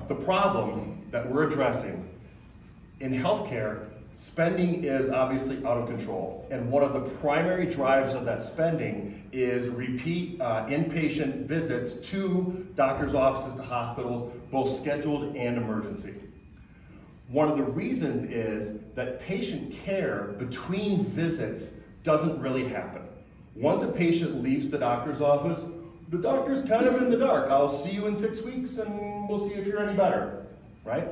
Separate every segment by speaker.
Speaker 1: the problem that we're addressing in healthcare, spending is obviously out of control. And one of the primary drivers of that spending is repeat inpatient visits to doctors' offices, to hospitals, both scheduled and emergency. One of the reasons is that patient care between visits doesn't really happen. Once a patient leaves the doctor's office, the doctor's kind of in the dark. I'll see you in 6 weeks and we'll see if you're any better, right?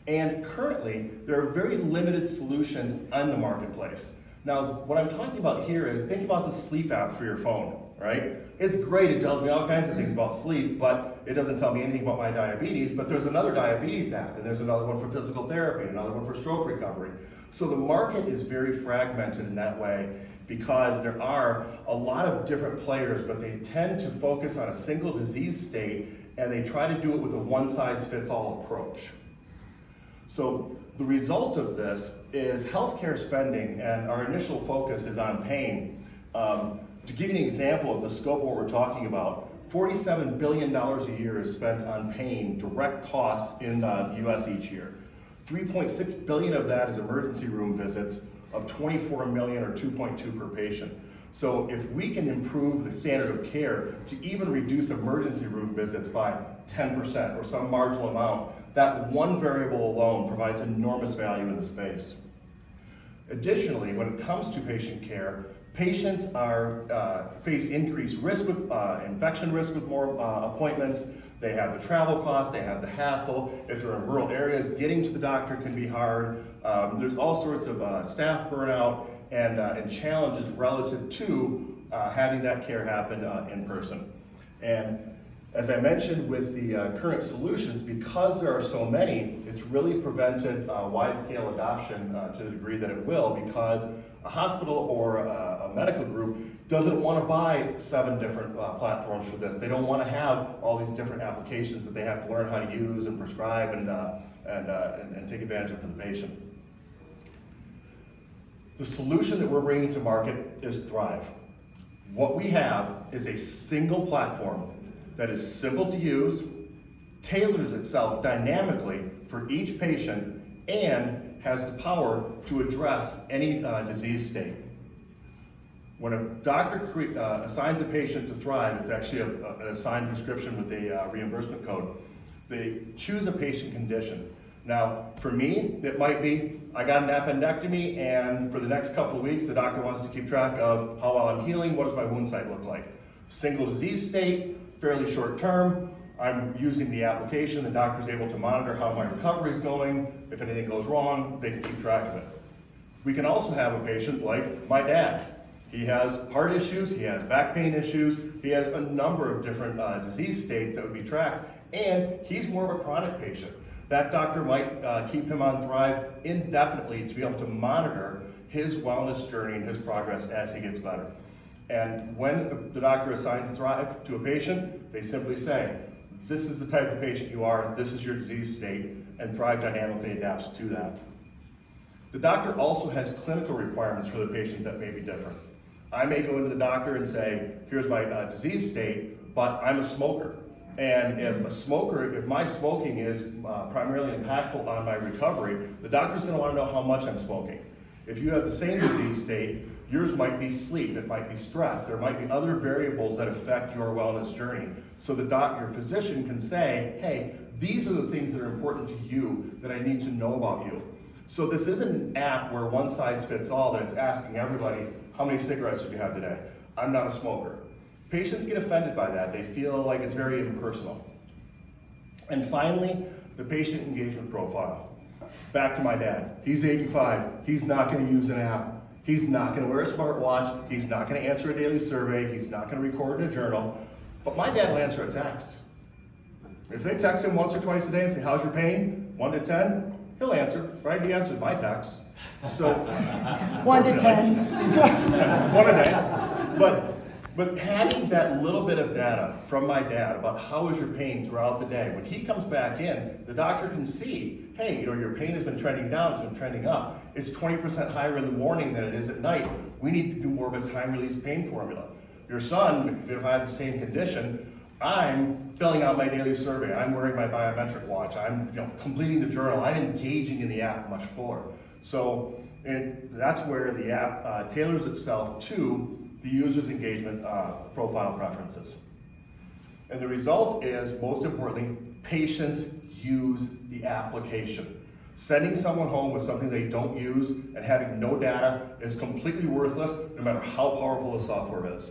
Speaker 1: And currently, there are very limited solutions on the marketplace. Now, what I'm talking about here is, think about the sleep app for your phone, right? It's great, it tells me all kinds of things about sleep, but it doesn't tell me anything about my diabetes. But there's another diabetes app, and there's another one for physical therapy, another one for stroke recovery. So the market is very fragmented in that way because there are a lot of different players, but they tend to focus on a single disease state, and they try to do it with a one-size-fits-all approach. So the result of this is healthcare spending, and our initial focus is on pain. To give you an example of the scope of what we're talking about, $47 billion a year is spent on pain, direct costs in the US each year. 3.6 billion of that is emergency room visits of 24 million, or 2.2 per patient. So if we can improve the standard of care to even reduce emergency room visits by 10% or some marginal amount, that one variable alone provides enormous value in the space. Additionally, when it comes to patient care, patients face increased risk with infection risk with more appointments. They have the travel costs, they have the hassle. If they're in rural areas, getting to the doctor can be hard. There's all sorts of staff burnout and challenges relative to having that care happen in person. And as I mentioned with the current solutions, because there are so many, it's really prevented wide-scale adoption to the degree that it will, because a hospital or a medical group doesn't want to buy 7 different platforms for this. They don't want to have all these different applications that they have to learn how to use and prescribe and take advantage of for the patient. The solution that we're bringing to market is Thrive. What we have is a single platform that is simple to use, tailors itself dynamically for each patient, and has the power to address any disease state. When a doctor assigns a patient to Thrive, it's actually an assigned prescription with a reimbursement code. They choose a patient condition. Now, for me, it might be, I got an appendectomy, and for the next couple of weeks, the doctor wants to keep track of how well I'm healing, what does my wound site look like. Single disease state, fairly short term, I'm using the application, the doctor's able to monitor how my recovery is going. If anything goes wrong, they can keep track of it. We can also have a patient like my dad. He has heart issues, he has back pain issues, he has a number of different disease states that would be tracked, and he's more of a chronic patient. That doctor might keep him on Thrive indefinitely to be able to monitor his wellness journey and his progress as he gets better. And when the doctor assigns Thrive to a patient, they simply say, this is the type of patient you are, this is your disease state, and Thrive dynamically adapts to that. The doctor also has clinical requirements for the patient that may be different. I may go into the doctor and say, here's my disease state, but I'm a smoker. And if my smoking is primarily impactful on my recovery, the doctor's going to want to know how much I'm smoking. If you have the same disease state, yours might be sleep, it might be stress, there might be other variables that affect your wellness journey. So your physician can say, hey, these are the things that are important to you that I need to know about you. So this isn't an app where one size fits all, that it's asking everybody, how many cigarettes did you have today? I'm not a smoker. Patients get offended by that. They feel like it's very impersonal. And finally, the patient engagement profile. Back to my dad. He's 85. He's not going to use an app. He's not going to wear a smartwatch. He's not going to answer a daily survey. He's not going to record in a journal. But my dad will answer a text. If they text him once or twice a day and say, how's your pain? 1 to 10? He'll answer, right? He answered my texts. So
Speaker 2: 1 to 10.
Speaker 1: 1 a day. But having that little bit of data from my dad about how is your pain throughout the day, when he comes back in, the doctor can see, hey, your pain has been trending down, it's been trending up. It's 20% higher in the morning than it is at night. We need to do more of a time-release pain formula. Your son, if I have the same condition, I'm filling out my daily survey, I'm wearing my biometric watch, I'm completing the journal, I'm engaging in the app much fuller. So, and that's where the app tailors itself to the user's engagement profile preferences. And the result is, most importantly, patients use the application. Sending someone home with something they don't use and having no data is completely worthless, no matter how powerful the software is.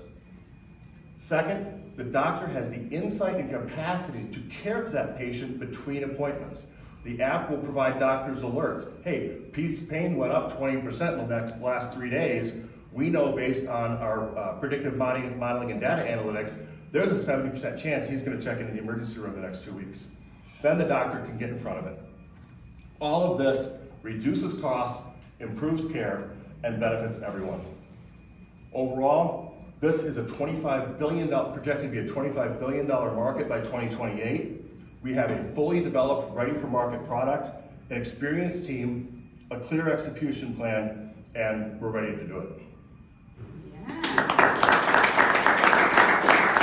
Speaker 1: Second, the doctor has the insight and capacity to care for that patient between appointments. The app will provide doctors alerts. Hey, Pete's pain went up 20% in the last 3 days. We know based on our predictive modeling and data analytics, there's a 70% chance he's going to check into the emergency room the next 2 weeks. Then the doctor can get in front of it. All of this reduces costs, improves care, and benefits everyone. Overall, this is a $25 billion, projected to be a $25 billion market by 2028. We have a fully developed, ready for market product, an experienced team, a clear execution plan, and we're ready to do it.